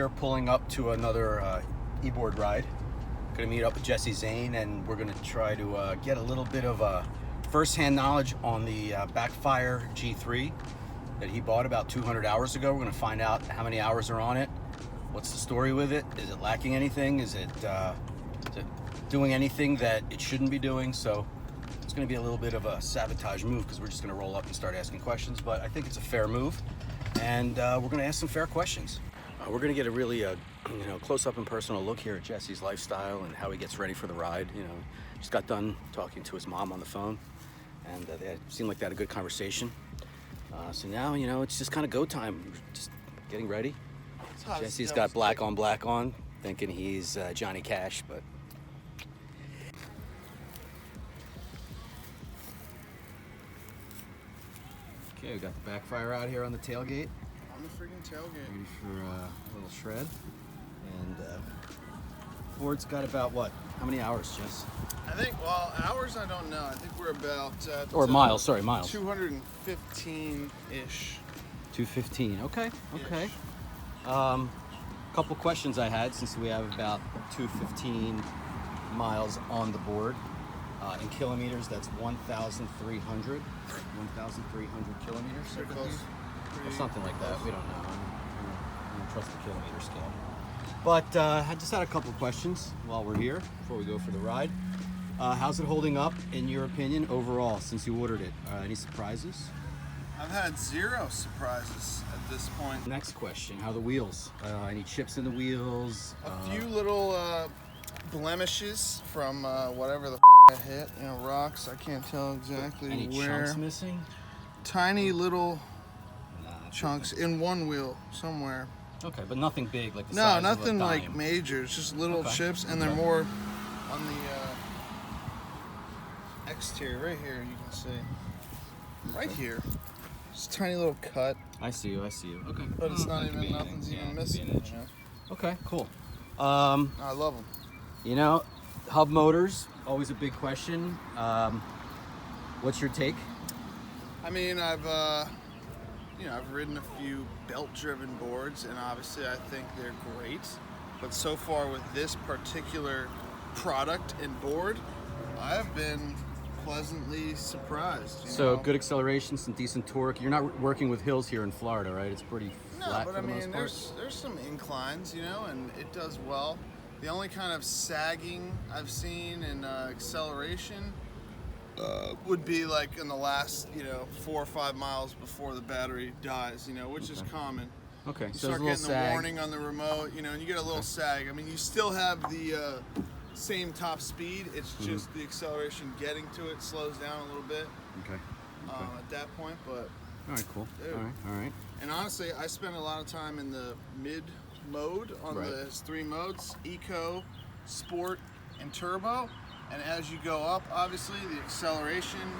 here pulling up to another e-board ride. Gonna meet up with Jesse Zane, and we're gonna try to get a little bit of first-hand knowledge on the Backfire G3 that he bought about 200 hours ago. We're gonna find out how many hours are on it, what's the story with it, is it lacking anything, is it doing anything that it shouldn't be doing. So it's gonna be a little bit of a sabotage move because we're just gonna roll up and start asking questions, but I think it's a fair move, and we're gonna ask some fair questions. We're gonna get a really close-up and personal look here at Jesse's lifestyle and how he gets ready for the ride. Just got done talking to his mom on the phone, and they seemed like they had a good conversation. So now, it's just kind of go time. We're just getting ready. Jesse's got black on, thinking he's Johnny Cash, but. Okay, we got the Backfire out here on the tailgate. On the freaking tailgate. Ready for a little shred. And board's got about what? How many hours, Jess? I think, well, hours I don't know. I think we're about... or miles, sorry, miles. 215-ish. 215, okay. Couple questions I had, since we have about 215 miles on the board. In kilometers, that's 1,300 kilometers. Pretty close. Or something like that. We don't know. I don't trust the kilometer scale. But I just had a couple of questions while we're here before we go for the ride. How's it holding up, in your opinion, overall, since you ordered it? Any surprises? I've had 0 surprises at this point. Next question, how are the wheels? Any chips in the wheels? A few little blemishes from whatever the I hit. Rocks. I can't tell exactly any where. Chunks missing? Tiny little chunks in one wheel somewhere. Okay, but nothing big like the No, size nothing of a like dime. major. It's just little chips, and they're more on the exterior. Right here, you can see. Right here. Just a tiny little cut. I see you. Okay. But it's not even, nothing's even missing. Okay, cool. I love them. Hub motors, always a big question. What's your take? I mean, I've ridden a few belt-driven boards, and obviously I think they're great. But so far with this particular product and board, I have been pleasantly surprised. So good acceleration, some decent torque. You're not working with hills here in Florida, right? It's pretty flat. No, but for the most part. there's some inclines, and it does well. The only kind of sagging I've seen in acceleration would be like in the last 4 or 5 miles before the battery dies, which is common. Okay, You so start there's a little getting the sag. warning on the remote, and you get a little sag. I mean, you still have the same top speed. It's just the acceleration getting to it slows down a little bit. Okay. At that point, but All right, cool. Dude. All right. and honestly, I spend a lot of time in the mid mode on the 3 modes: Eco, Sport, and Turbo. And as you go up, obviously the acceleration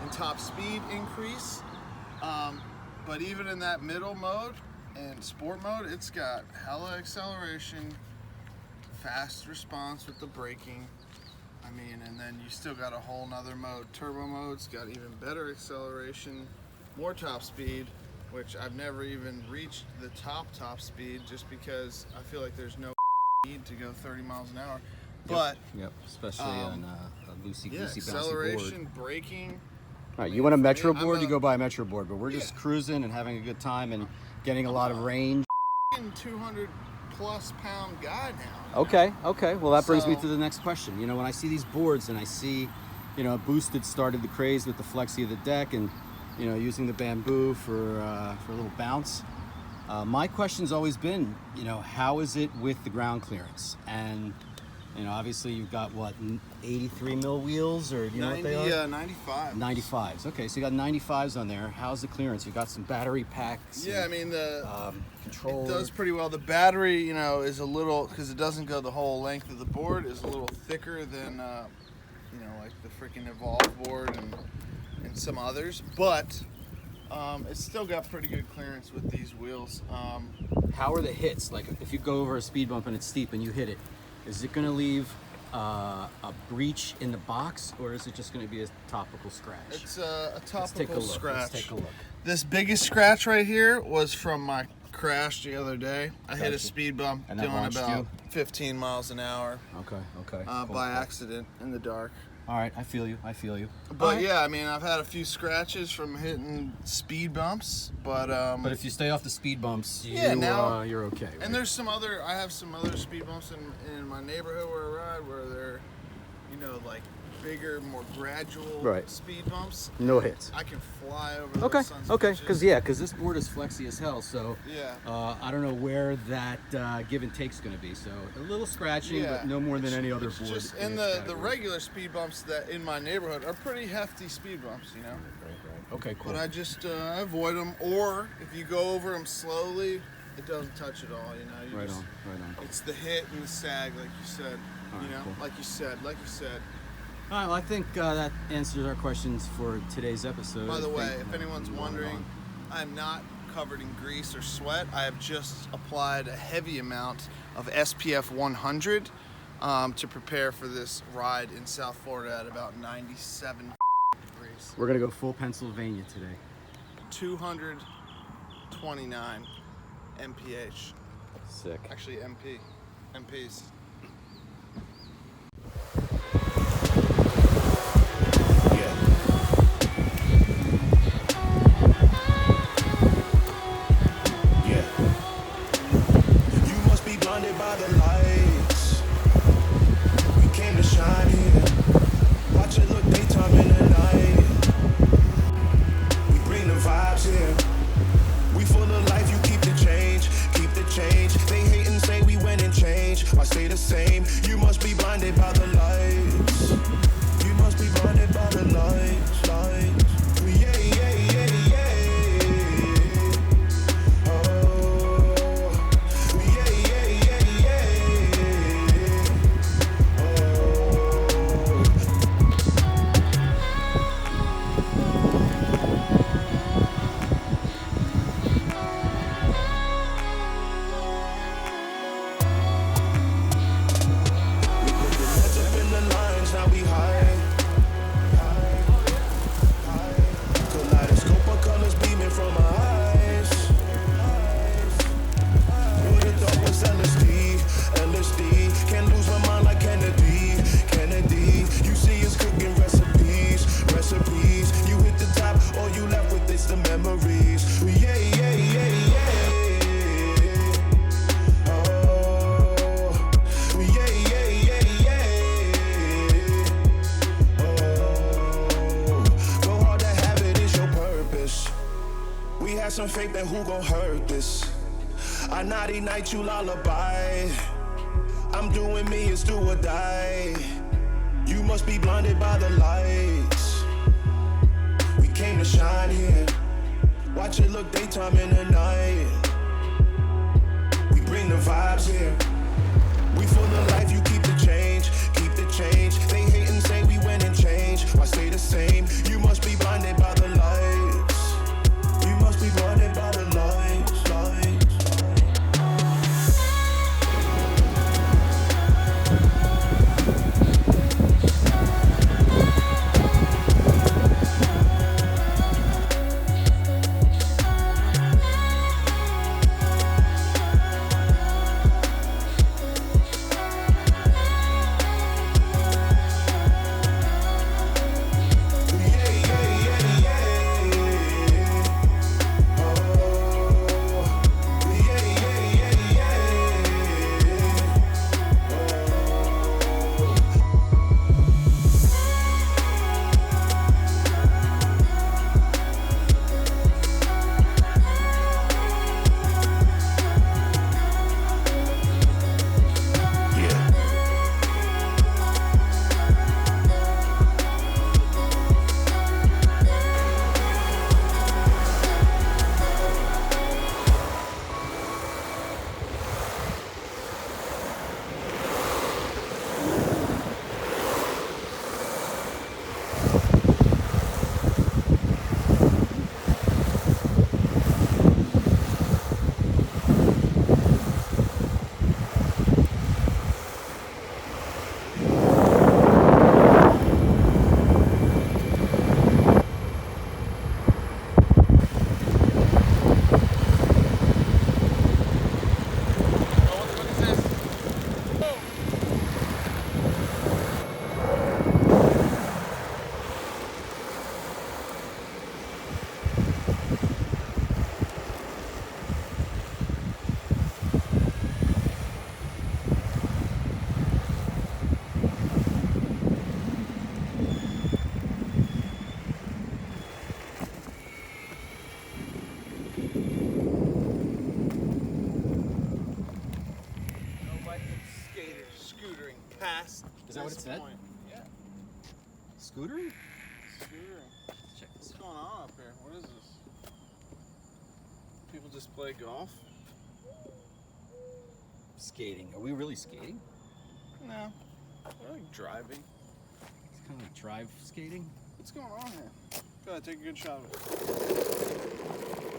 and top speed increase. But even in that middle mode and Sport mode, it's got hella acceleration, fast response with the braking. I mean, and then you still got a whole nother mode. Turbo mode's got even better acceleration, more top speed, which I've never even reached the top speed, just because I feel like there's no need to go 30 miles an hour. But especially on a loosey-goosey bouncy acceleration, board. braking. All right, you want a Metro board? You go buy a Metro board, but we're just cruising and having a good time and getting a lot of range. 200 plus pound guy now. Okay. Well, that brings me to the next question. When I see these boards and I see, Boosted started the craze with the flexi of the deck and, using the bamboo for a little bounce. My question's always been, how is it with the ground clearance? And, obviously you've got 83 mil wheels, or do you know what they are? 95. 95s. Okay, so you got 95s on there. How's the clearance? You got some battery packs. Yeah, I mean the controller. It does pretty well. The battery, is a little, because it doesn't go the whole length of the board, is a little thicker than, like the freaking Evolve board and some others. But it's still got pretty good clearance with these wheels. How are the hits? Like if you go over a speed bump and it's steep and you hit it, is it going to leave a breach in the box, or is it just going to be a topical scratch? It's a topical Let's take a look. scratch. Let's take a look. This biggest scratch right here was from my crashed the other day. I hit a speed bump And that doing launched about you? 15 miles an hour Okay. Cool, by cool. accident in the dark. All right, I feel you. But All right. yeah, I mean, I've had a few scratches from hitting speed bumps, but if you stay off the speed bumps, you're okay. Right? and I have some other speed bumps in my neighborhood where I ride where they're, like bigger, more gradual speed bumps. No hits. I can fly over those sons of bitches. Because this board is flexy as hell, so I don't know where that give and take's going to be. So a little scratching, but no more than any other board. Just in the regular speed bumps that in my neighborhood are pretty hefty speed bumps, Right. Okay, cool. But I just avoid them, or if you go over them slowly, it doesn't touch at all, Right on. It's the hit and the sag, like you said, cool. like you said. All right, well, I think that answers our questions for today's episode. By the way, if anyone's wondering, I'm not covered in grease or sweat. I have just applied a heavy amount of SPF 100 to prepare for this ride in South Florida at about 97 degrees. We're going to go full Pennsylvania today. 229 mph. Sick. Actually, MPs. By the lights, we came to shine here. Watch it look daytime in the night. We bring the vibes here. We full of life, you keep the change. They hate and say we went and changed. I stay the same. You must be blinded by the lights. You must be blinded by the lights. Yeah. Some faith, then who gon' hurt this? I naughty night, you lullaby. I'm doing me, it's do or die. You must be blinded by the lights. We came to shine here. Watch it look daytime in the night. We bring the vibes here. We full of life, you keep the change. They hate and say we went and changed. Why stay the same? You must be blinded by the lights. You must be blinded by the lights. fast. Is that what it said? Point. Yeah. Scooter? Scooter. Check this What's out. going on up here? What is this? People just play golf? Skating. Are we really skating? No. They're like driving. It's kind of like drive skating. What's going on here? Go ahead, take a good shot of it.